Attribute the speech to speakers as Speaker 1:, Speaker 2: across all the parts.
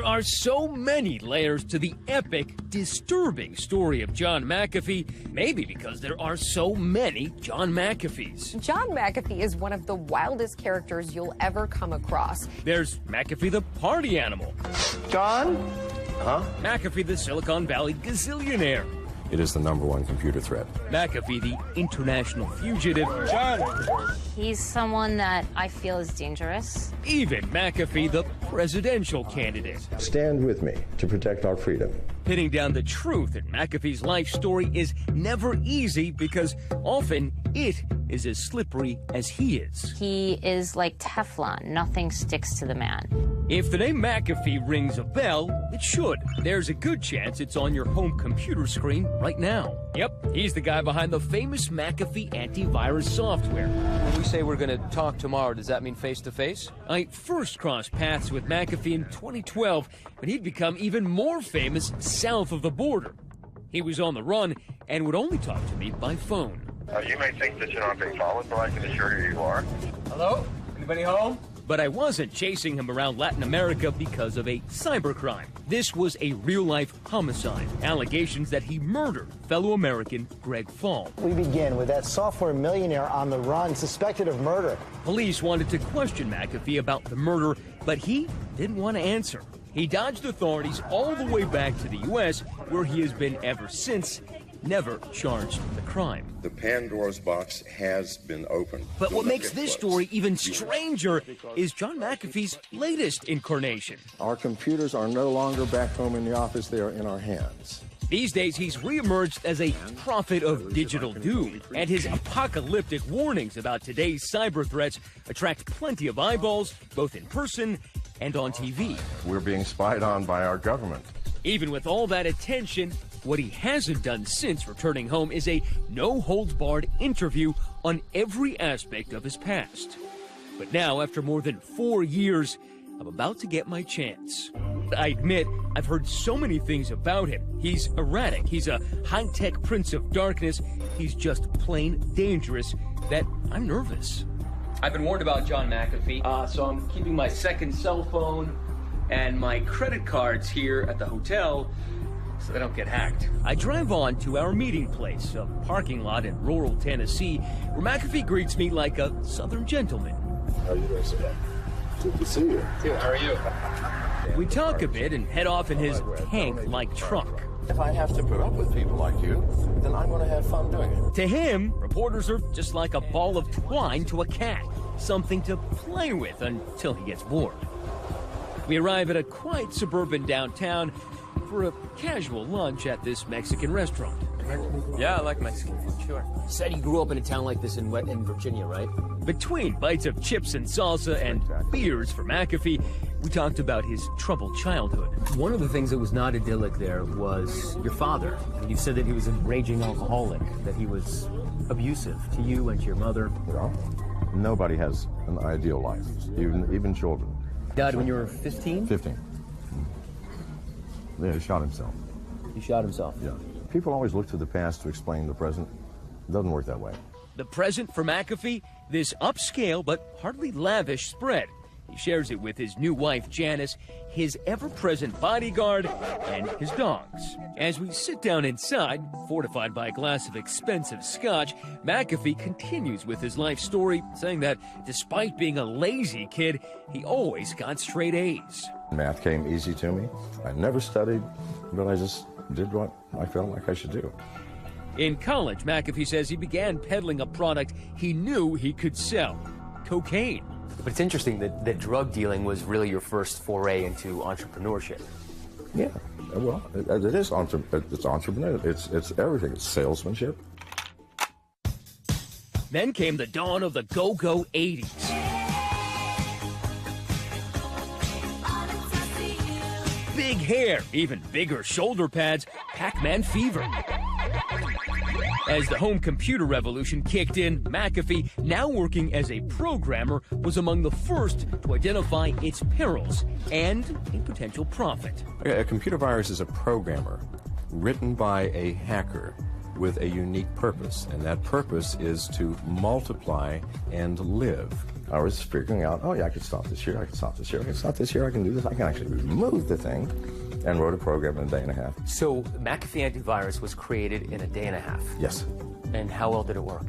Speaker 1: There are so many layers to the epic, disturbing story of John McAfee, maybe because there are so many John McAfees.
Speaker 2: John McAfee is one of the wildest characters you'll ever come across.
Speaker 1: There's McAfee the party animal.
Speaker 3: John? Huh?
Speaker 1: McAfee the Silicon Valley gazillionaire.
Speaker 4: It is the #1 computer threat.
Speaker 1: McAfee the international fugitive.
Speaker 3: John!
Speaker 5: He's someone that I feel is dangerous.
Speaker 1: Even McAfee the presidential candidate.
Speaker 4: Stand with me to protect our freedom.
Speaker 1: Pinning down the truth in McAfee's life story is never easy because often it is as slippery as he is.
Speaker 5: He is like Teflon. Nothing sticks to the man.
Speaker 1: If the name McAfee rings a bell, it should. There's a good chance it's on your home computer screen right now. Yep, he's the guy behind the famous McAfee AntiVirus software.
Speaker 6: When we say we're going to talk tomorrow, does that mean face-to-face?
Speaker 1: I first crossed paths with McAfee in 2012, but he'd become even more famous south of the border. He was on the run and would only talk to me by phone.
Speaker 7: You may think that you're not being followed, but I can assure you are.
Speaker 6: Hello? Anybody home?
Speaker 1: But I wasn't chasing him around Latin America because of a cybercrime. This was a real-life homicide. Allegations that he murdered fellow American Greg Fall.
Speaker 3: We begin with that software millionaire on the run, suspected of murder.
Speaker 1: Police wanted to question McAfee about the murder, but he didn't want to answer. He dodged authorities all the way back to the U.S., where he has been ever since, never charged with the crime.
Speaker 8: The Pandora's box has been opened.
Speaker 1: But what makes this story even stranger is John McAfee's latest incarnation.
Speaker 4: Our computers are no longer back home in the office, they are in our hands.
Speaker 1: These days, he's reemerged as a prophet of digital doom, and his apocalyptic warnings about today's cyber threats attract plenty of eyeballs, both in person and on TV.
Speaker 4: We're being spied on by our government.
Speaker 1: Even with all that attention, what he hasn't done since returning home is a no-holds-barred interview on every aspect of his past. But now, after more than 4 years, I'm about to get my chance. I admit, I've heard so many things about him. He's erratic, he's a high-tech prince of darkness, he's just plain dangerous that I'm nervous. I've been warned about John McAfee, so I'm keeping my second cell phone and my credit cards here at the hotel so they don't get hacked. I drive on to our meeting place, a parking lot in rural Tennessee, where McAfee greets me like a southern gentleman.
Speaker 4: How are you doing today? Good to see you.
Speaker 6: Dude, how are you?
Speaker 1: We talk a bit and head off in his tank-like truck.
Speaker 4: If I have to put up with people like you, then I'm going to have fun doing it.
Speaker 1: To him, reporters are just like a ball of twine to a cat, something to play with until he gets bored. We arrive at a quiet suburban downtown for a casual lunch at this Mexican restaurant.
Speaker 6: Yeah, I like Mexican food, sure.
Speaker 9: Said you grew up in a town like this in Virginia, right?
Speaker 1: Between bites of chips and salsa and beers for McAfee, we talked about his troubled childhood.
Speaker 9: One of the things that was not idyllic there was your father. You said that he was a raging alcoholic, that he was abusive to you and to your mother.
Speaker 4: You know, nobody has an ideal life, even children.
Speaker 9: Died when you were 15?
Speaker 4: 15. Yeah, he shot himself.
Speaker 9: He shot himself?
Speaker 4: Yeah. People always look to the past to explain the present. It doesn't work that way.
Speaker 1: The present for McAfee, this upscale but hardly lavish spread. He shares it with his new wife, Janice, his ever-present bodyguard, and his dogs. As we sit down inside, fortified by a glass of expensive scotch, McAfee continues with his life story, saying that despite being a lazy kid, he always got straight A's.
Speaker 4: Math came easy to me. I never studied, but I just did what I felt like I should do.
Speaker 1: In college, McAfee says he began peddling a product he knew he could sell: cocaine.
Speaker 9: But it's interesting that drug dealing was really your first foray into entrepreneurship.
Speaker 4: Yeah, well, it is entrepreneurial. It's everything. It's salesmanship.
Speaker 1: Then came the dawn of the go-go 80s. Big hair, even bigger shoulder pads, Pac-Man fever. As the home computer revolution kicked in, McAfee, now working as a programmer, was among the first to identify its perils and a potential profit.
Speaker 4: A computer virus is a programmer written by a hacker with a unique purpose, and that purpose is to multiply and live. I was figuring out, oh yeah, I could stop this here, I could stop this here, I could stop this here, I can do this, I can actually remove the thing, and wrote a program in a day and a half.
Speaker 9: So McAfee AntiVirus was created in a day and a half?
Speaker 4: Yes.
Speaker 9: And how well did it work?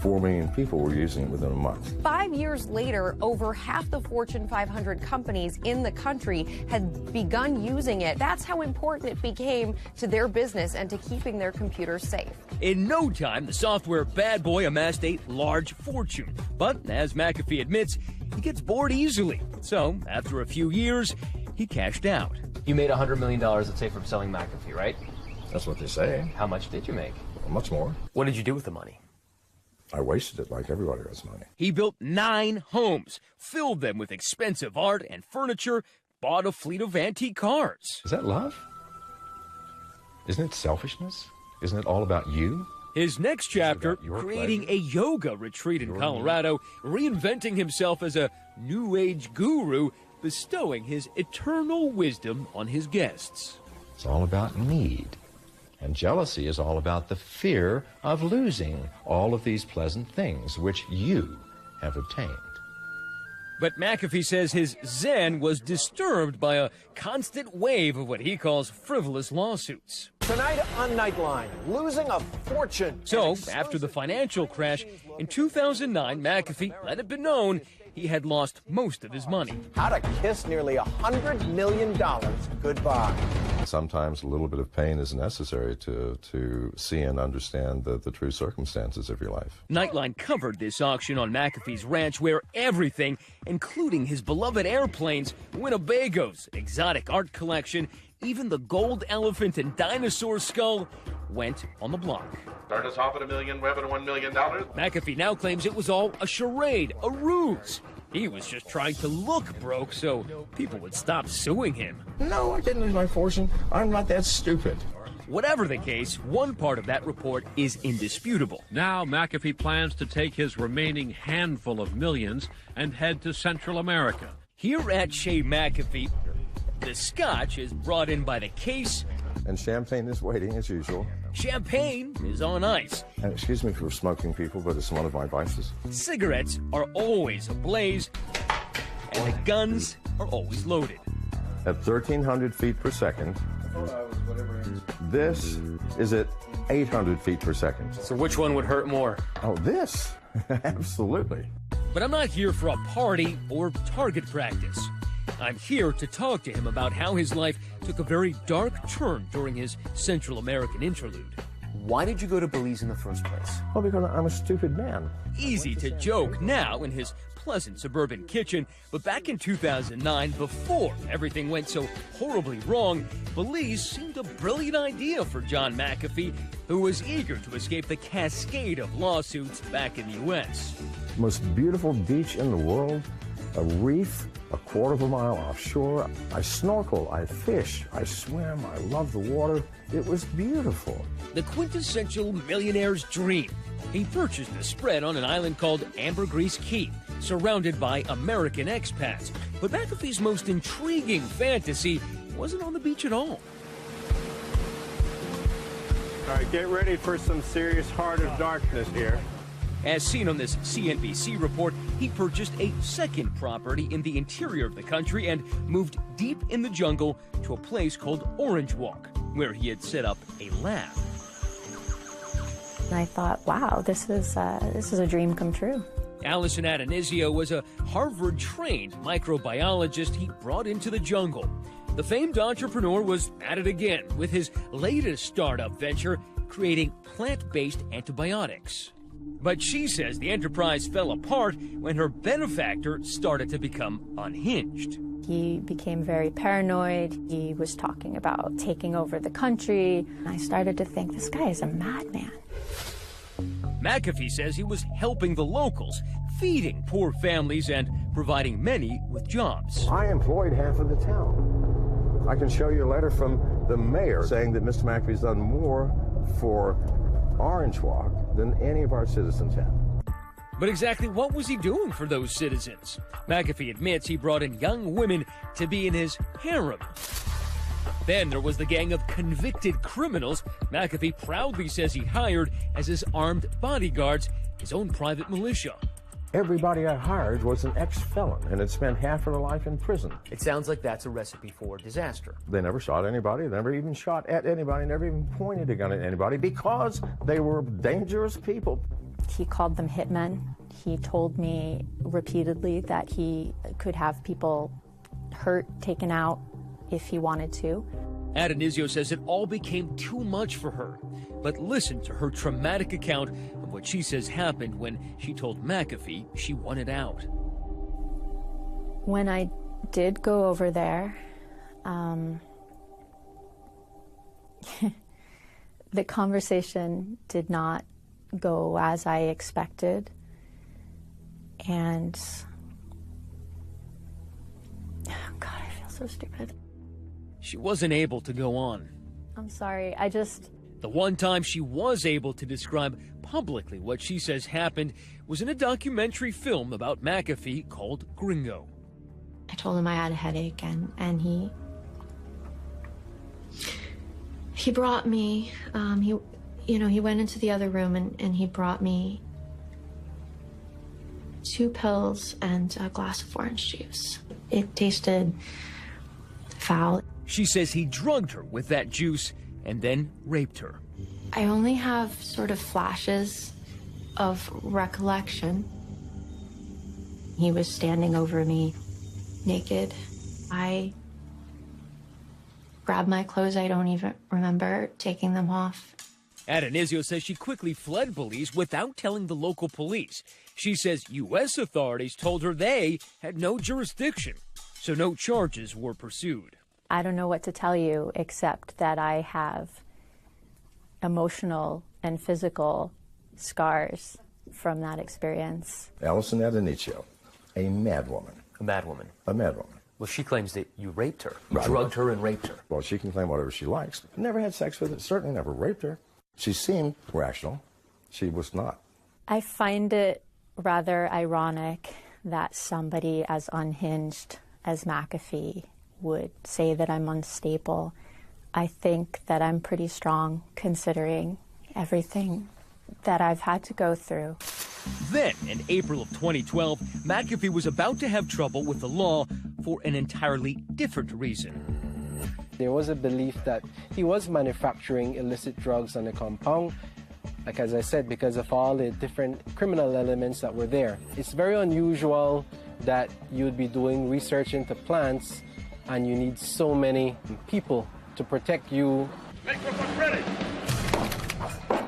Speaker 4: 4 million people were using it within a month.
Speaker 2: 5 years later, over half the Fortune 500 companies in the country had begun using it. That's how important it became to their business and to keeping their computers safe.
Speaker 1: In no time, the software bad boy amassed a large fortune. But as McAfee admits, he gets bored easily. So after a few years, he cashed out.
Speaker 9: You made $100 million, let's say, from selling McAfee, right?
Speaker 4: That's what they say.
Speaker 9: How much did you make?
Speaker 4: Well, much more.
Speaker 9: What did you do with the money?
Speaker 4: I wasted it like everybody does money.
Speaker 1: He built 9 homes, filled them with expensive art and furniture, bought a fleet of antique cars.
Speaker 4: Is that love? Isn't it selfishness? Isn't it all about you?
Speaker 1: His next chapter, creating
Speaker 4: pleasure.
Speaker 1: a yoga retreat in Colorado, reinventing himself as a New Age guru, bestowing his eternal wisdom on his guests.
Speaker 10: It's all about need. And jealousy is all about the fear of losing all of these pleasant things which you have obtained.
Speaker 1: But McAfee says his zen was disturbed by a constant wave of what he calls frivolous lawsuits.
Speaker 3: Tonight on Nightline, losing a fortune.
Speaker 1: So, after the financial crash in 2009, McAfee let it be known he had lost most of his money.
Speaker 3: How to kiss nearly $100 million goodbye.
Speaker 4: Sometimes a little bit of pain is necessary to see and understand the true circumstances of your life.
Speaker 1: Nightline covered this auction on McAfee's ranch where everything, including his beloved airplanes, Winnebagos, exotic art collection, even the gold elephant and dinosaur skull, went on the block.
Speaker 7: Start us off at $1 million, we're at $1 million.
Speaker 1: McAfee now claims it was all a charade, a ruse. He was just trying to look broke so people would stop suing him.
Speaker 4: No, I didn't lose my fortune. I'm not that stupid.
Speaker 1: Whatever the case, one part of that report is indisputable.
Speaker 11: Now McAfee plans to take his remaining handful of millions and head to Central America.
Speaker 1: Here at Shea McAfee, the scotch is brought in by the case.
Speaker 4: And champagne is waiting as usual.
Speaker 1: Champagne is on ice.
Speaker 4: And excuse me for smoking, people, but it's one of my vices.
Speaker 1: Cigarettes are always ablaze, and the guns are always loaded.
Speaker 4: At 1,300 feet per second, this is at 800 feet per second.
Speaker 9: So which one would hurt more?
Speaker 4: Oh, this? Absolutely.
Speaker 1: But I'm not here for a party or target practice. I'm here to talk to him about how his life took a very dark turn during his Central American interlude.
Speaker 9: Why did you go to Belize in the first place?
Speaker 4: Well, because I'm a stupid man.
Speaker 1: Easy to joke now in his pleasant suburban kitchen, but back in 2009, before everything went so horribly wrong, Belize seemed a brilliant idea for John McAfee, who was eager to escape the cascade of lawsuits back in the U.S.
Speaker 4: Most beautiful beach in the world, a reef, a quarter of a mile offshore. I snorkel, I fish, I swim, I love the water. It was beautiful.
Speaker 1: The quintessential millionaire's dream. He purchased a spread on an island called Ambergris Caye, surrounded by American expats. But McAfee's most intriguing fantasy wasn't on the beach at all.
Speaker 12: All right, get ready for some serious Heart of Darkness here.
Speaker 1: As seen on this CNBC report, he purchased a second property in the interior of the country and moved deep in the jungle to a place called Orange Walk, where he had set up a lab.
Speaker 13: And I thought, wow, this is a dream come true.
Speaker 1: Allison Adonisio was a Harvard-trained microbiologist he brought into the jungle. The famed entrepreneur was at it again with his latest startup venture, creating plant-based antibiotics. But she says the enterprise fell apart when her benefactor started to become unhinged.
Speaker 13: He became very paranoid. He was talking about taking over the country. I started to think, this guy is a madman.
Speaker 1: McAfee says he was helping the locals, feeding poor families and providing many with jobs.
Speaker 4: I employed half of the town. I can show you a letter from the mayor saying that Mr. McAfee's done more for Orange Walk than any of our citizens have.
Speaker 1: But exactly what was he doing for those citizens? McAfee admits he brought in young women to be in his harem. Then there was the gang of convicted criminals McAfee proudly says he hired as his armed bodyguards, his own private militia.
Speaker 4: Everybody I hired was an ex-felon and had spent half of their life in prison.
Speaker 9: It sounds like that's a recipe for disaster.
Speaker 4: They never shot anybody, they never even shot at anybody, never even pointed a gun at anybody because they were dangerous people.
Speaker 13: He called them hitmen. He told me repeatedly that he could have people hurt, taken out if he wanted to.
Speaker 1: Adenizio says it all became too much for her. But listen to her traumatic account of what she says happened when she told McAfee she wanted out.
Speaker 13: When I did go over there, the conversation did not go as I expected. And, oh God, I feel so stupid.
Speaker 1: She wasn't able to go on.
Speaker 13: I'm sorry,
Speaker 1: The one time she was able to describe publicly what she says happened was in a documentary film about McAfee called Gringo.
Speaker 14: I told him I had a headache, and he brought me, he went into the other room and he brought me 2 pills and a glass of orange juice. It tasted foul.
Speaker 1: She says he drugged her with that juice and then raped her.
Speaker 14: I only have sort of flashes of recollection. He was standing over me, naked. I grabbed my clothes. I don't even remember taking them off.
Speaker 1: Adenizio says she quickly fled Belize without telling the local police. She says U.S. authorities told her they had no jurisdiction, so no charges were pursued.
Speaker 13: I don't know what to tell you except that I have emotional and physical scars from that experience.
Speaker 4: Alison Adenizio, a madwoman.
Speaker 9: A madwoman?
Speaker 4: A madwoman.
Speaker 9: Well, she claims that you raped her,
Speaker 4: Right.
Speaker 9: drugged her and raped her.
Speaker 4: Well, she can claim whatever she likes. Never had sex with her, certainly never raped her. She seemed rational. She was not.
Speaker 13: I find it rather ironic that somebody as unhinged as McAfee would say that I'm unstable. I think that I'm pretty strong considering everything that I've had to go through.
Speaker 1: Then, in April of 2012, McAfee was about to have trouble with the law for an entirely different reason.
Speaker 15: There was a belief that he was manufacturing illicit drugs on the compound, like as I said, because of all the different criminal elements that were there. It's very unusual that you'd be doing research into plants and you need so many people to protect you.
Speaker 7: Microphone ready.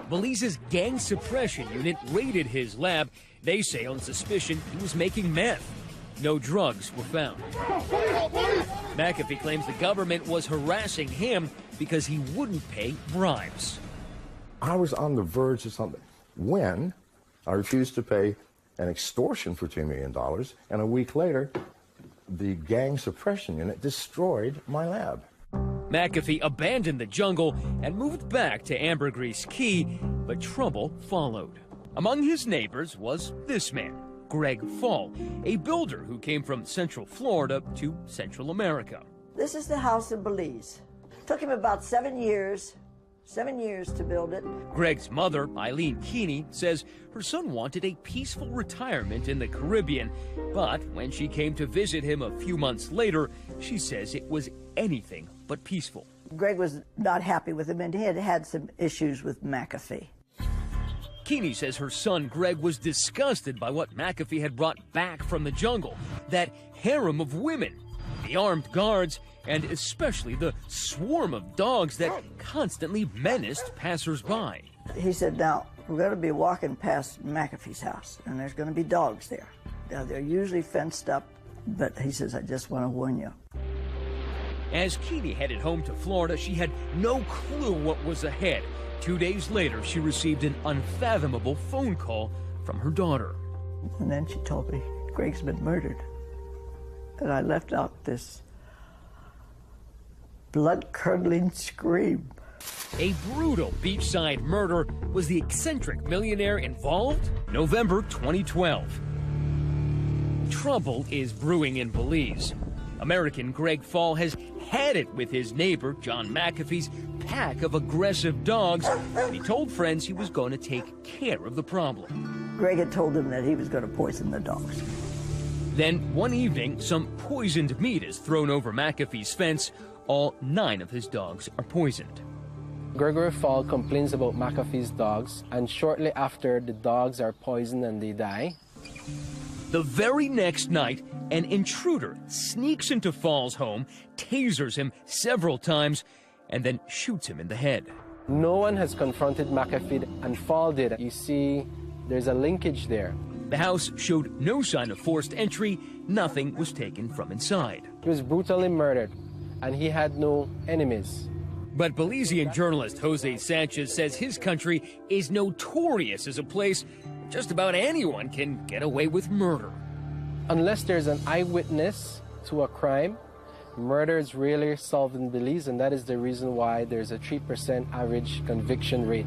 Speaker 1: Belize's gang suppression unit raided his lab. They say on suspicion he was making meth. No drugs were found. McAfee claims the government was harassing him because he wouldn't pay bribes.
Speaker 4: I was on the verge of something when I refused to pay an extortion for $2 million, and a week later, the gang suppression unit destroyed my lab.
Speaker 1: McAfee abandoned the jungle and moved back to Ambergris Key, but trouble followed. Among his neighbors was this man, Greg Fall, a builder who came from Central Florida to Central America.
Speaker 16: This is the house in Belize. Took him about 7 years to build it.
Speaker 1: Greg's mother, Eileen Keeney, says her son wanted a peaceful retirement in the Caribbean, but when she came to visit him a few months later, she says it was anything but peaceful.
Speaker 16: Greg was not happy with him, and he had had some issues with McAfee.
Speaker 1: Keeney says her son Greg was disgusted by what McAfee had brought back from the jungle, that harem of women, the armed guards, and especially the swarm of dogs that constantly menaced passersby.
Speaker 16: He said, now, we're going to be walking past McAfee's house, and there's going to be dogs there. Now, they're usually fenced up, but he says, I just want to warn you.
Speaker 1: As Keeney headed home to Florida, she had no clue what was ahead. 2 days later, she received an unfathomable phone call from her daughter.
Speaker 16: And then she told me, Greg's been murdered. And I left out this blood-curdling scream.
Speaker 1: A brutal beachside murder. Was the eccentric millionaire involved? November 2012. Trouble is brewing in Belize. American Greg Fall has had it with his neighbor, John McAfee's pack of aggressive dogs, and he told friends he was going to take care of the problem.
Speaker 16: Greg had told him that he was going to poison the dogs.
Speaker 1: Then, one evening, some poisoned meat is thrown over McAfee's fence. All 9 of his dogs are poisoned.
Speaker 15: Gregory Fall complains about McAfee's dogs, and shortly after, the dogs are poisoned and they die.
Speaker 1: The very next night, an intruder sneaks into Fall's home, tasers him several times, and then shoots him in the head.
Speaker 15: No one has confronted McAfee, and Fall did. You see, there's a linkage there.
Speaker 1: The house showed no sign of forced entry. Nothing was taken from inside.
Speaker 15: He was brutally murdered, and he had no enemies.
Speaker 1: But Belizean journalist Jose Sanchez says his country is notorious as a place where just about anyone can get away with murder.
Speaker 15: Unless there's an eyewitness to a crime, murder is rarely solved in Belize, and that is the reason why there's a 3% average conviction rate.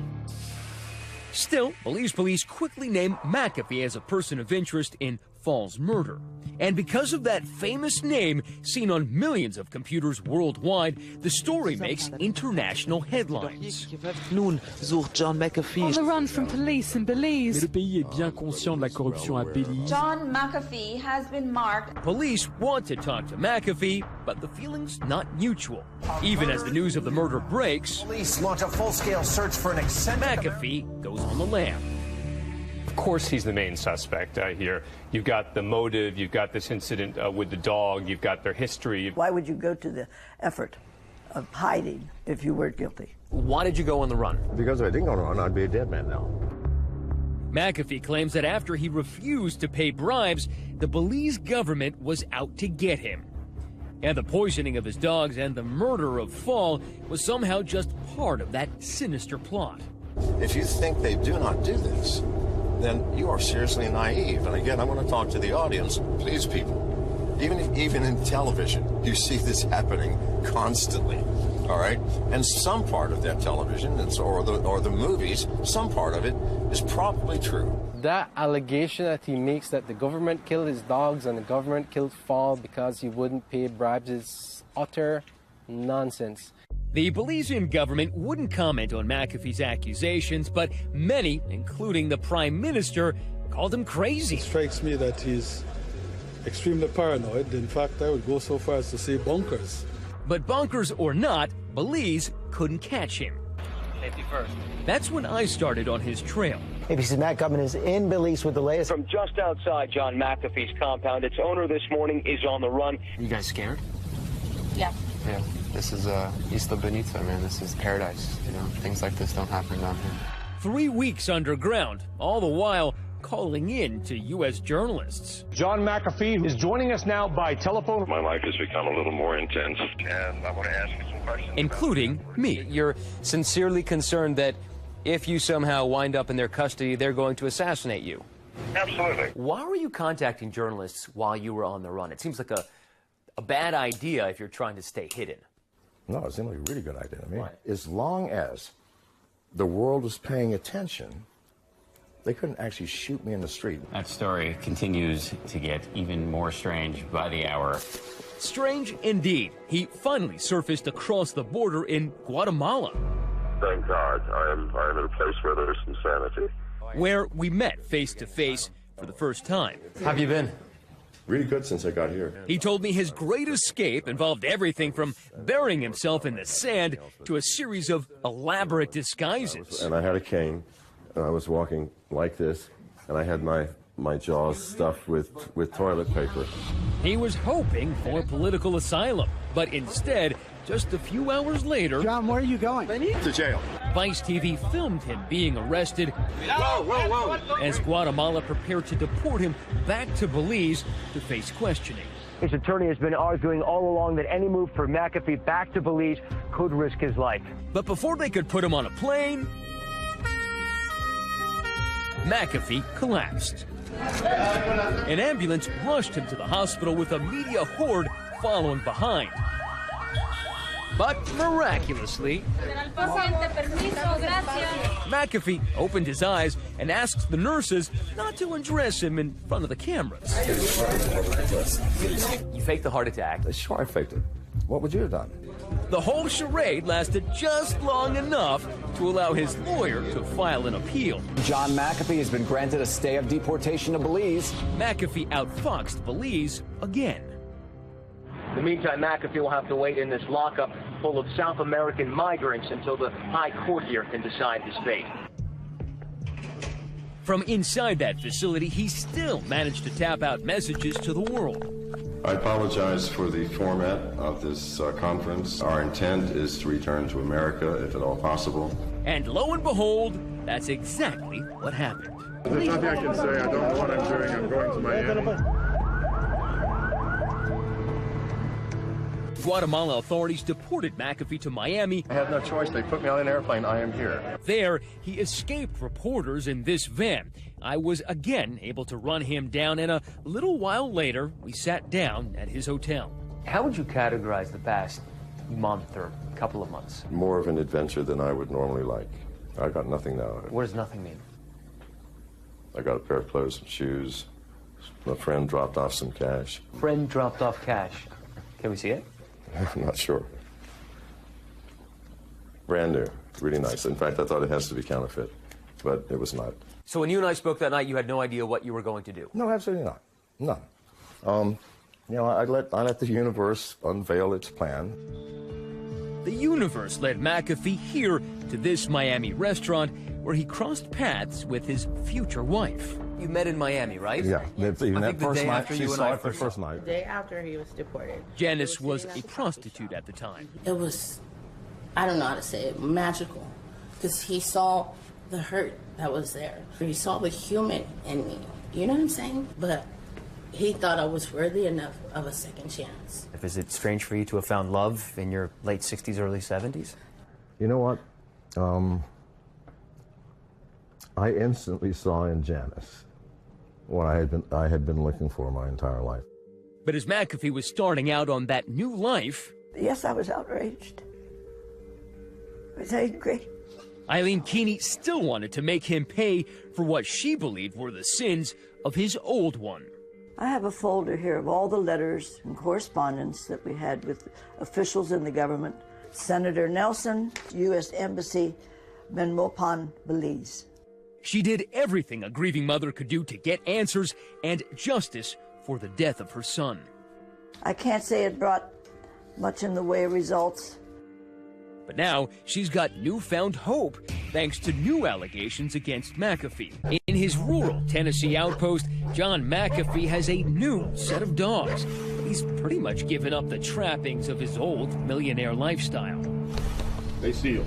Speaker 1: Still, Belize police quickly named McAfee as a person of interest in Fall's murder. And because of that famous name seen on millions of computers worldwide, the story makes international headlines.
Speaker 17: John McAfee.
Speaker 18: On the run from police in Belize.
Speaker 17: Mais le pays est bien conscient de la corruption à Belize.
Speaker 19: John McAfee has been marked.
Speaker 1: Police want to talk to McAfee, but the feeling's not mutual. Even as the news of the murder breaks,
Speaker 20: police launch a full-scale search for an eccentric
Speaker 1: McAfee goes on the lam.
Speaker 21: Of course he's the main suspect here. You've got the motive, you've got this incident with the dog, you've got their history.
Speaker 16: Why would you go to the effort of hiding if you weren't guilty?
Speaker 6: Why did you go on the run?
Speaker 4: Because if I didn't go on the run, I'd be a dead man now.
Speaker 1: McAfee claims that after he refused to pay bribes, the Belize government was out to get him. And the poisoning of his dogs and the murder of Fall was somehow just part of that sinister plot.
Speaker 8: If you think they do not do this, then you are seriously naive. And again, I want to talk to the audience. Please, people, even in television, you see this happening constantly, all right? And some part of that television, or the movies, some part of it is probably true.
Speaker 15: That allegation that he makes that the government killed his dogs and the government killed Fall because he wouldn't pay bribes is utter nonsense.
Speaker 1: The Belizean government wouldn't comment on McAfee's accusations, but many, including the Prime Minister, called him crazy.
Speaker 22: It strikes me that he's extremely paranoid. In fact, I would go so far as to say bonkers.
Speaker 1: But bonkers or not, Belize couldn't catch him.
Speaker 6: Safety first.
Speaker 1: That's when I started on his trail.
Speaker 3: ABC's Matt Gutman is in Belize with the latest.
Speaker 23: From just outside John McAfee's compound, its owner this morning is on the run.
Speaker 6: You guys scared?
Speaker 19: Yeah.
Speaker 24: Yeah, this is Isla Bonita, man. This is paradise. You know, things like this don't happen down here.
Speaker 1: 3 weeks underground, all the while calling in to U.S. journalists.
Speaker 25: John McAfee is joining us now by telephone.
Speaker 7: My life has become a little more intense, and I want to ask you some questions.
Speaker 1: Including me.
Speaker 6: You're sincerely concerned that if you somehow wind up in their custody, they're going to assassinate you.
Speaker 7: Absolutely.
Speaker 6: Why were you contacting journalists while you were on the run? It seems like a bad idea if you're trying to stay hidden.
Speaker 4: No, it seemed like a really good idea to me. As long as the world was paying attention, they couldn't actually shoot me in the street.
Speaker 26: That story continues to get even more strange by the hour.
Speaker 1: Strange indeed. He finally surfaced across the border in Guatemala.
Speaker 7: Thank God. I am in a place where there is some sanity.
Speaker 1: Where we met face to face for the first time.
Speaker 6: How have you been?
Speaker 4: Really good since I got here.
Speaker 1: He told me his great escape involved everything from burying himself in the sand to a series of elaborate disguises.
Speaker 4: And I had a cane, and I was walking like this, and I had my jaws stuffed with toilet paper.
Speaker 1: He was hoping for political asylum, but instead, just a few hours later...
Speaker 3: John, where are you going?
Speaker 4: To jail.
Speaker 1: Vice TV filmed him being arrested whoa. As Guatemala prepared to deport him back to Belize to face questioning.
Speaker 23: His attorney has been arguing all along that any move for McAfee back to Belize could risk his life.
Speaker 1: But before they could put him on a plane, McAfee collapsed. An ambulance rushed him to the hospital with a media horde following behind. But miraculously, McAfee opened his eyes and asked the nurses not to undress him in front of the cameras.
Speaker 6: You faked the heart attack.
Speaker 4: Sure, I faked it. What would you have done?
Speaker 1: The whole charade lasted just long enough to allow his lawyer to file an appeal.
Speaker 2: John McAfee has been granted a stay of deportation to Belize.
Speaker 1: McAfee outfoxed Belize again.
Speaker 23: In the meantime, McAfee will have to wait in this lockup full of South American migrants until the High Court here can decide his fate.
Speaker 1: From inside that facility, he still managed to tap out messages to the world.
Speaker 4: I apologize for the format of this conference. Our intent is to return to America, if at all possible.
Speaker 1: And lo and behold, that's exactly what happened.
Speaker 5: There's nothing I can say. I don't know what I'm doing. I'm going to Miami.
Speaker 1: Guatemala authorities deported McAfee to Miami.
Speaker 4: I have no choice. They put me on an airplane. I am here.
Speaker 1: There, he escaped reporters in this van. I was again able to run him down, and a little while later, we sat down at his hotel.
Speaker 6: How would you categorize the past month or couple of months?
Speaker 4: More of an adventure than I would normally like. I got nothing now.
Speaker 6: What does nothing mean?
Speaker 4: I got a pair of clothes, some shoes. My friend dropped off some cash.
Speaker 6: Friend dropped off cash. Can we see it?
Speaker 4: I'm not sure. Brand new, really nice. In fact, I thought it has to be counterfeit, but it was not.
Speaker 6: So when you and I spoke that night, you had no idea what you were going to do?
Speaker 4: No, absolutely not. None. You know, I let the universe unveil its plan.
Speaker 1: The universe led McAfee here to this Miami restaurant where he crossed paths with his future wife.
Speaker 6: You met in Miami, right?
Speaker 4: Yeah, even that first night, she saw it the
Speaker 10: first night. The day after he was deported.
Speaker 1: Janice was a prostitute at the time.
Speaker 11: It was, I don't know how to say it, magical. Because he saw the hurt that was there. He saw the human in me. You know what I'm saying? But he thought I was worthy enough of a second chance.
Speaker 6: Is it strange for you to have found love in your late 60s, early 70s?
Speaker 4: You know what? I instantly saw in Janice what I had been looking for my entire life.
Speaker 1: But as McAfee was starting out on that new life...
Speaker 16: Yes, I was outraged. I was angry.
Speaker 1: Eileen Keeney still wanted to make him pay for what she believed were the sins of his old one.
Speaker 16: I have a folder here of all the letters and correspondence that we had with officials in the government. Senator Nelson, U.S. Embassy, Benmopan, Belize.
Speaker 1: She did everything a grieving mother could do to get answers and justice for the death of her son.
Speaker 16: I can't say it brought much in the way of results.
Speaker 1: But now she's got newfound hope thanks to new allegations against McAfee. In his rural Tennessee outpost, John McAfee has a new set of dogs. He's pretty much given up the trappings of his old millionaire lifestyle.
Speaker 5: They steal.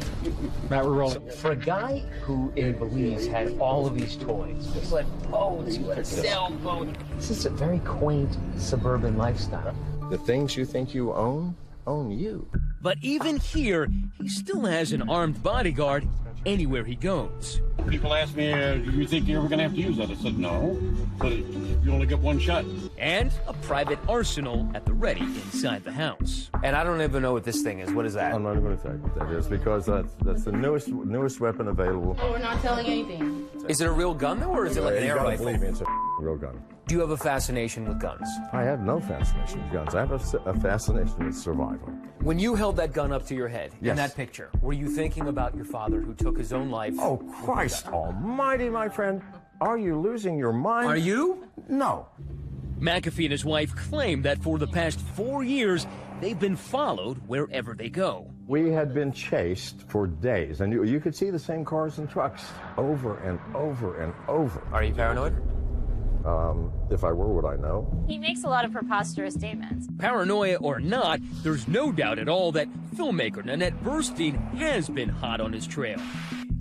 Speaker 9: Matt, we're rolling.
Speaker 6: For a guy who in Belize had all of these toys, you had boats, you had a sailboat. This is a very quaint suburban lifestyle.
Speaker 4: The things you think you own you.
Speaker 1: But even here, he still has an armed bodyguard anywhere he goes.
Speaker 5: People ask me, do you think you're ever going to have to use that? I said, no, but you only get one shot.
Speaker 1: And a private arsenal at the ready inside the house.
Speaker 6: And I don't even know what this thing is. What is that?
Speaker 4: I'm not going to tell you what that is because that's the newest weapon available.
Speaker 11: Oh, we're not telling anything.
Speaker 6: Is it a real gun, though, or is it like an air rifle?
Speaker 4: Believe me, it's a real gun.
Speaker 6: Do you have a fascination with guns?
Speaker 4: I have no fascination with guns. I have a fascination with survival.
Speaker 6: When you held that gun up to your head
Speaker 4: Yes.
Speaker 6: in that picture, were you thinking about your father who took his own life?
Speaker 4: Oh, Christ almighty, my friend. Are you losing your mind?
Speaker 6: Are you?
Speaker 4: No.
Speaker 1: McAfee and his wife claim that for the past 4 years, they've been followed wherever they go.
Speaker 4: We had been chased for days, and you could see the same cars and trucks over and over and over.
Speaker 6: Are you paranoid?
Speaker 4: If I were, would I know?
Speaker 12: He makes a lot of preposterous statements.
Speaker 1: Paranoia or not, there's no doubt at all that filmmaker Nanette Burstein has been hot on his trail.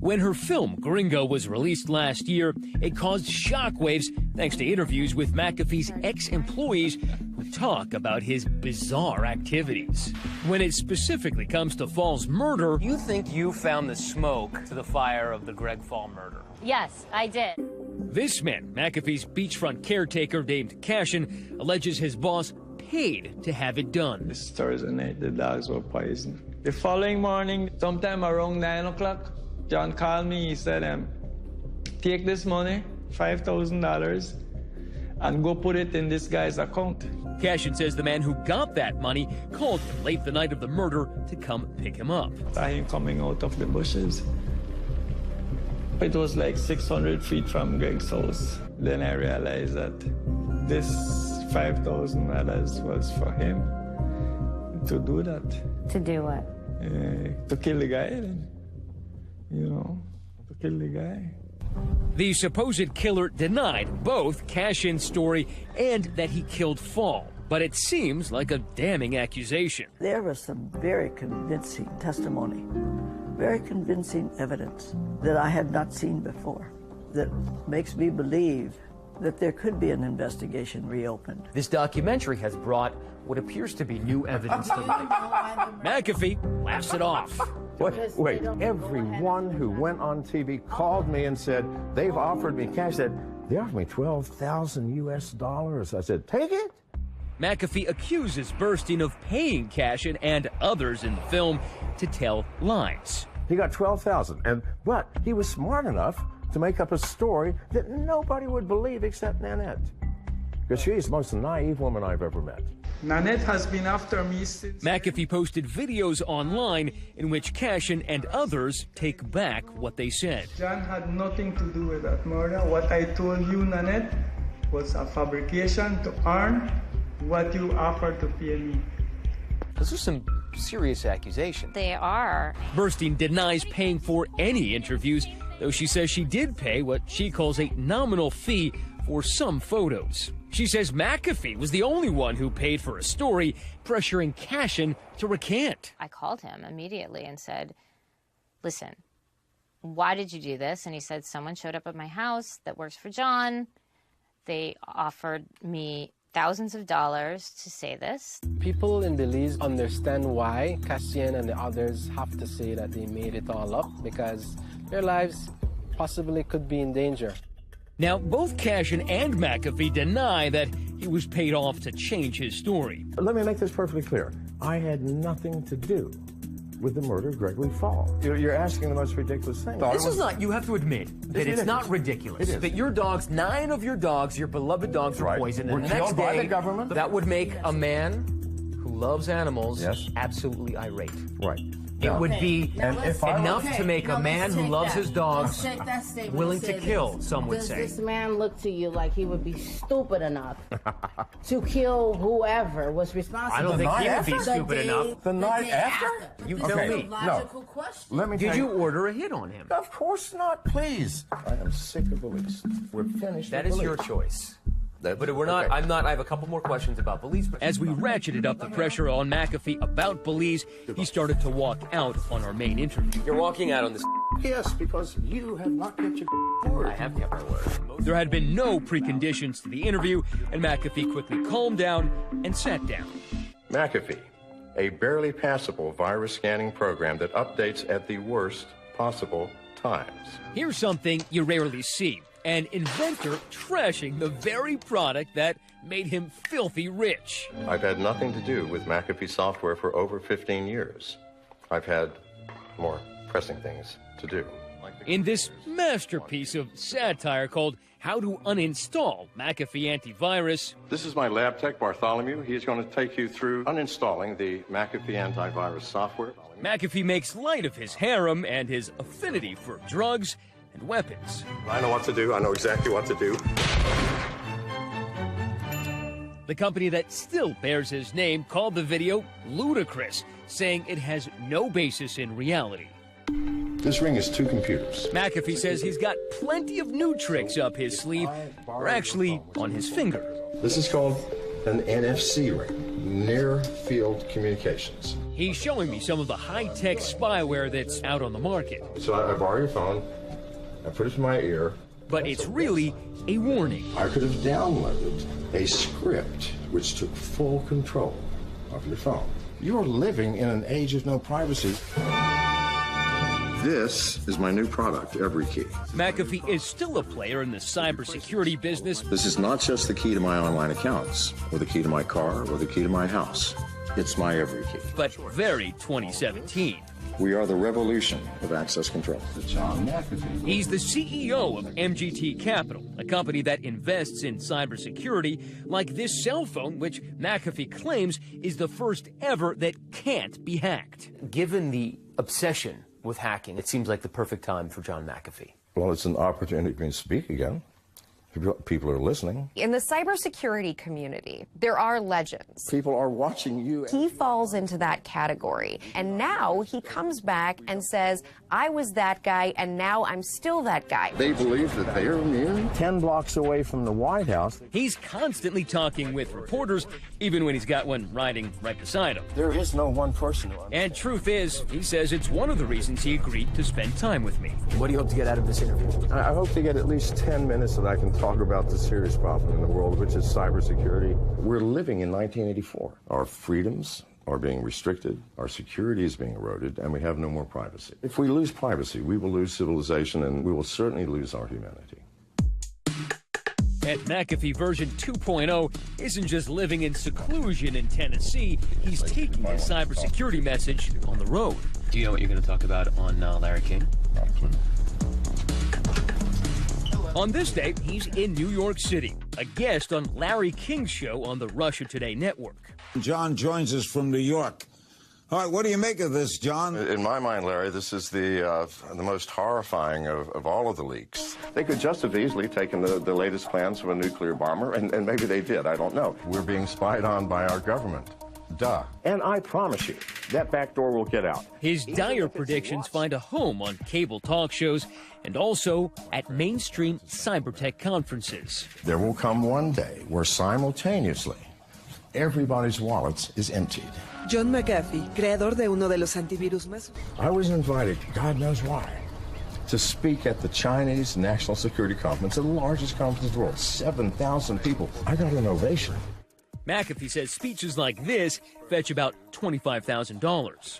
Speaker 1: When her film Gringo was released last year, it caused shockwaves thanks to interviews with McAfee's ex-employees who talk about his bizarre activities. When it specifically comes to Fall's murder...
Speaker 6: You think you found the smoke to the fire of the Greg Fall murder?
Speaker 12: Yes, I did.
Speaker 1: This man, McAfee's beachfront caretaker named Cashin, alleges his boss paid to have it done.
Speaker 14: This Thursday night, the dogs were poisoned.
Speaker 13: The following morning, sometime around 9 o'clock, John called me. He said, take this money, $5,000, and go put it in this guy's account.
Speaker 1: Cashin says the man who got that money called him late the night of the murder to come pick him up.
Speaker 13: I am coming out of the bushes. It was like 600 feet from Greg's house. Then I realized that this $5,000 was for him to do that.
Speaker 12: To do what?
Speaker 13: To kill the guy, to kill the guy.
Speaker 1: The supposed killer denied both Cashin's story and that he killed Fall, but it seems like a damning accusation.
Speaker 16: There was some very convincing testimony, very convincing evidence that I had not seen before, that makes me believe that there could be an investigation reopened.
Speaker 9: This documentary has brought what appears to be new evidence to light.
Speaker 1: McAfee laughs it off.
Speaker 4: Wait, everyone who went on TV called me and said, they've offered me cash. They offered me $12,000 US. I said, take it.
Speaker 1: McAfee accuses Burstein of paying Cashin and others in the film to tell lies.
Speaker 4: He got $12,000, but he was smart enough to make up a story that nobody would believe except Nanette. Because she's the most naive woman I've ever met.
Speaker 13: Nanette has been after me since...
Speaker 1: McAfee posted videos online in which Cashin and others take back what they said.
Speaker 13: John had nothing to do with that murder. What I told you, Nanette, was a fabrication to earn what you offered to pay me.
Speaker 9: Those are some serious accusations.
Speaker 12: They are.
Speaker 1: Burstein denies paying for any interviews, though she says she did pay what she calls a nominal fee for some photos. She says McAfee was the only one who paid for a story, pressuring Cashin to recant.
Speaker 12: I called him immediately and said, listen, why did you do this? And he said, someone showed up at my house that works for John. They offered me thousands of dollars to say this.
Speaker 15: People in Belize understand why Cassian and the others have to say that they made it all up, because their lives possibly could be in danger.
Speaker 1: Now, both Cashin and McAfee deny that he was paid off to change his story.
Speaker 4: Let me make this perfectly clear. I had nothing to do with the murder of Gregory Fall. You're asking the most ridiculous thing.
Speaker 9: This is not, you have to admit that it's not ridiculous.
Speaker 4: It is.
Speaker 9: That your dogs, 9 of your dogs, your beloved dogs, were poisoned. And the next
Speaker 4: by
Speaker 9: day,
Speaker 4: the government.
Speaker 9: that would make a man who loves animals absolutely irate.
Speaker 4: Right.
Speaker 9: It would be enough to make a man who loves his dogs willing to kill, some would say.
Speaker 11: Does this man look to you like he would be stupid enough to kill whoever was responsible?
Speaker 9: I don't think he would be stupid enough.
Speaker 4: The night after?
Speaker 9: You tell me.
Speaker 4: No. Let me
Speaker 9: Did you order a hit on him?
Speaker 4: Of course not, please. I am sick of Belize. We're finished.
Speaker 9: That is your choice. But we're not, I'm not, I have a couple more questions about Belize.
Speaker 1: As we ratcheted up the pressure on McAfee about Belize, he started to walk out on our main interview.
Speaker 9: You're walking out on this.
Speaker 4: Yes, because you have not kept your word.
Speaker 9: I have kept my word.
Speaker 1: There had been no preconditions to the interview, and McAfee quickly calmed down and sat down.
Speaker 8: McAfee, a barely passable virus scanning program that updates at the worst possible times.
Speaker 1: Here's something you rarely see. An inventor trashing the very product that made him filthy rich.
Speaker 8: I've had nothing to do with McAfee software for over 15 years. I've had more pressing things to do.
Speaker 1: In this masterpiece of satire called How to Uninstall McAfee AntiVirus.
Speaker 8: This is my lab tech, Bartholomew. He's going to take you through uninstalling the McAfee antivirus software.
Speaker 1: McAfee makes light of his harem and his affinity for drugs and weapons.
Speaker 8: I know what to do. I know exactly what to do.
Speaker 1: The company that still bears his name called the video ludicrous, saying it has no basis in reality.
Speaker 8: This ring is 2 computers.
Speaker 1: McAfee says he's got plenty of new tricks up his sleeve, or actually on his finger.
Speaker 8: This is called an NFC ring, near field communications.
Speaker 1: He's showing me some of the high-tech spyware that's out on the market.
Speaker 8: So I borrow your phone, I put it in my ear.
Speaker 1: But it's really a warning.
Speaker 8: I could have downloaded a script which took full control of your phone. You're living in an age of no privacy. This is my new product, EveryKey.
Speaker 1: McAfee is still a player in the cybersecurity business.
Speaker 8: This is not just the key to my online accounts, or the key to my car, or the key to my house. It's my every key.
Speaker 1: But very 2017.
Speaker 8: We are the revolution of access control. John McAfee.
Speaker 1: He's the CEO of MGT Capital, a company that invests in cybersecurity, like this cell phone, which McAfee claims is the first ever that can't be hacked.
Speaker 9: Given the obsession with hacking, it seems like the perfect time for John McAfee.
Speaker 4: Well, it's an opportunity for me to speak again. People are listening.
Speaker 14: In the cybersecurity community, there are legends.
Speaker 8: People are watching you.
Speaker 14: He falls into that category. And now he comes back and says, I was that guy, and now I'm still that guy.
Speaker 8: They believe that they are immune.
Speaker 3: 10 blocks away from the White House.
Speaker 1: He's constantly talking with reporters, even when he's got one riding right beside him.
Speaker 4: There is no one person.
Speaker 1: And truth is, he says it's one of the reasons he agreed to spend time with me.
Speaker 9: What do you hope to get out of this interview?
Speaker 4: I hope to get at least 10 minutes that I can talk about the serious problem in the world, which is cybersecurity. We're living in 1984. Our freedoms are being restricted, our security is being eroded, and we have no more privacy. If we lose privacy, we will lose civilization, and we will certainly lose our humanity.
Speaker 1: And McAfee version 2.0 isn't just living in seclusion in Tennessee, he's taking his cybersecurity message on the road.
Speaker 9: Do you know what you're going to talk about on Larry King?
Speaker 1: On this day, he's in New York City, a guest on Larry King's show on the Russia Today network.
Speaker 17: John joins us from New York. All right, what do you make of this, John?
Speaker 4: In my mind, Larry, this is the most horrifying of all of the leaks. They could just have easily taken the latest plans of a nuclear bomber, and maybe they did, I don't know. We're being spied on by our government. Duh. And I promise you, that back door will get out.
Speaker 1: His dire predictions find a home on cable talk shows and also at mainstream cybertech conferences.
Speaker 4: There will come one day where simultaneously everybody's wallet is emptied.
Speaker 18: John McAfee, creador de uno de los antivirus más.
Speaker 4: I was invited, God knows why, to speak at the Chinese National Security Conference, the largest conference in the world, 7,000 people. I got an ovation.
Speaker 1: McAfee says speeches like this fetch about $25,000.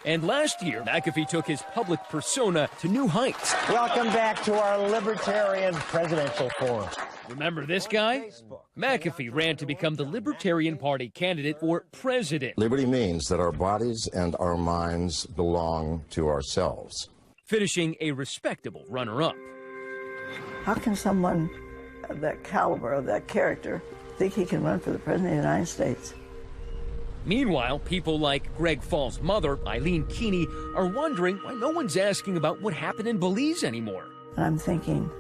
Speaker 1: And last year, McAfee took his public persona to new heights.
Speaker 3: Welcome back to our Libertarian Presidential Forum.
Speaker 1: Remember this guy? McAfee ran to become the Libertarian Party candidate for president.
Speaker 4: Liberty means that our bodies and our minds belong to ourselves.
Speaker 1: Finishing a respectable runner-up.
Speaker 16: How can someone of that caliber, of that character, think he can run for the President of the United States?
Speaker 1: Meanwhile, people like Greg Fall's mother, Eileen Keeney, are wondering why no one's asking about what happened in Belize anymore.
Speaker 16: And I'm thinking,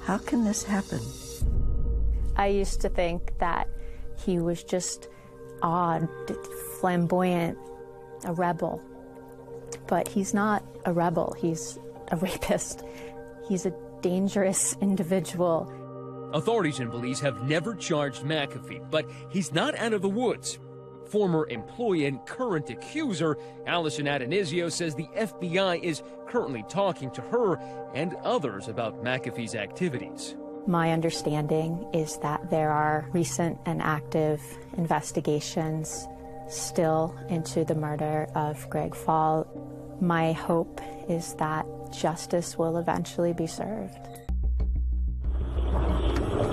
Speaker 16: how can this happen?
Speaker 20: I used to think that he was just odd, flamboyant, a rebel. But he's not a rebel. He's a rapist. He's a dangerous individual.
Speaker 1: Authorities in Belize have never charged McAfee, but he's not out of the woods. Former employee and current accuser, Allison Adonisio, says the FBI is currently talking to her and others about McAfee's activities.
Speaker 20: My understanding is that there are recent and active investigations still into the murder of Greg Fall. My hope is that justice will eventually be served.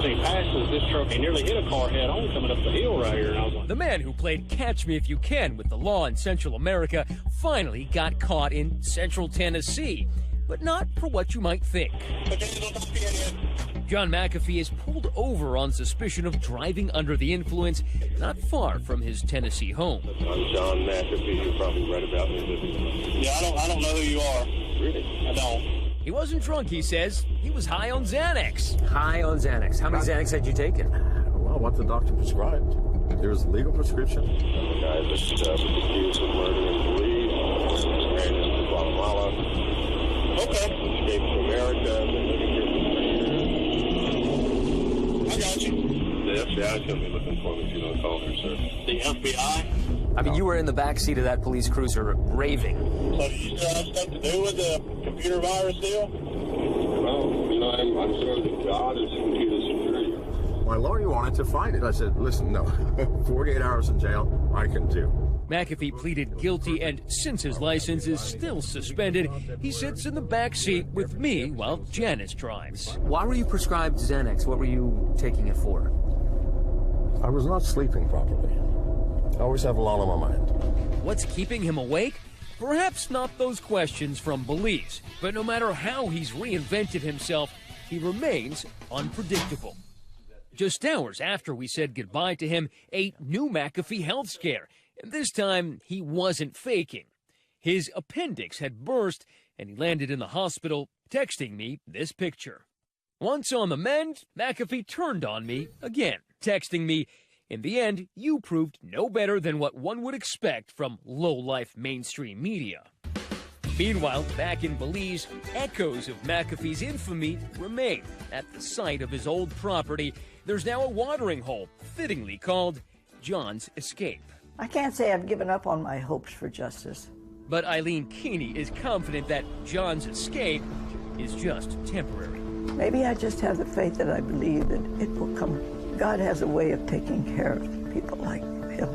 Speaker 5: He passes this truck and nearly hit a car head on coming up the hill right here. And I was like,
Speaker 1: the man who played Catch Me If You Can with the law in Central America finally got caught in Central Tennessee, but not for what you might think. John McAfee is pulled over on suspicion of driving under the influence not far from his Tennessee home.
Speaker 7: I'm John McAfee. You probably read about me.
Speaker 5: yeah, I don't know who you are.
Speaker 7: Really?
Speaker 5: I don't.
Speaker 1: He wasn't drunk, he says. He was high on Xanax.
Speaker 9: High on Xanax. How many Xanax had you taken?
Speaker 4: Well, what the doctor prescribed. There's a legal prescription.
Speaker 7: The guy that's accused of murder in Belize, ran into Guatemala.
Speaker 5: Okay.
Speaker 7: Escaped to America, been living here for 3 years.
Speaker 5: I got you.
Speaker 7: The FBI is going to be looking for me if you don't call her, sir.
Speaker 5: The FBI?
Speaker 9: I mean, you were in the back seat of that police cruiser raving.
Speaker 5: So you still have stuff to do with the computer virus deal?
Speaker 7: Well, you know, I'm sure that God is computer security.
Speaker 4: My lawyer wanted to fight it. I said, listen, no, 48 hours in jail, I can do.
Speaker 1: McAfee pleaded guilty, and since his license is still suspended, he sits in the back seat with me while Janice drives.
Speaker 9: Why were you prescribed Xanax? What were you taking it for?
Speaker 4: I was not sleeping properly.
Speaker 8: I always have a lot on my mind.
Speaker 1: What's keeping him awake? Perhaps not those questions from Belize, but no matter how he's reinvented himself, he remains unpredictable. Just hours after we said goodbye to him, a new McAfee health scare, and this time he wasn't faking. His appendix had burst, and he landed in the hospital, texting me this picture. Once on the mend, McAfee turned on me again, texting me, "In the end, you proved no better than what one would expect from low-life mainstream media." Meanwhile, back in Belize, echoes of McAfee's infamy remain. At the site of his old property, there's now a watering hole, fittingly called John's Escape.
Speaker 16: I can't say I've given up on my hopes for justice.
Speaker 1: But Eileen Keeney is confident that John's escape is just temporary.
Speaker 16: Maybe I just have the faith that I believe that it will come. God has a way of taking care of people like him.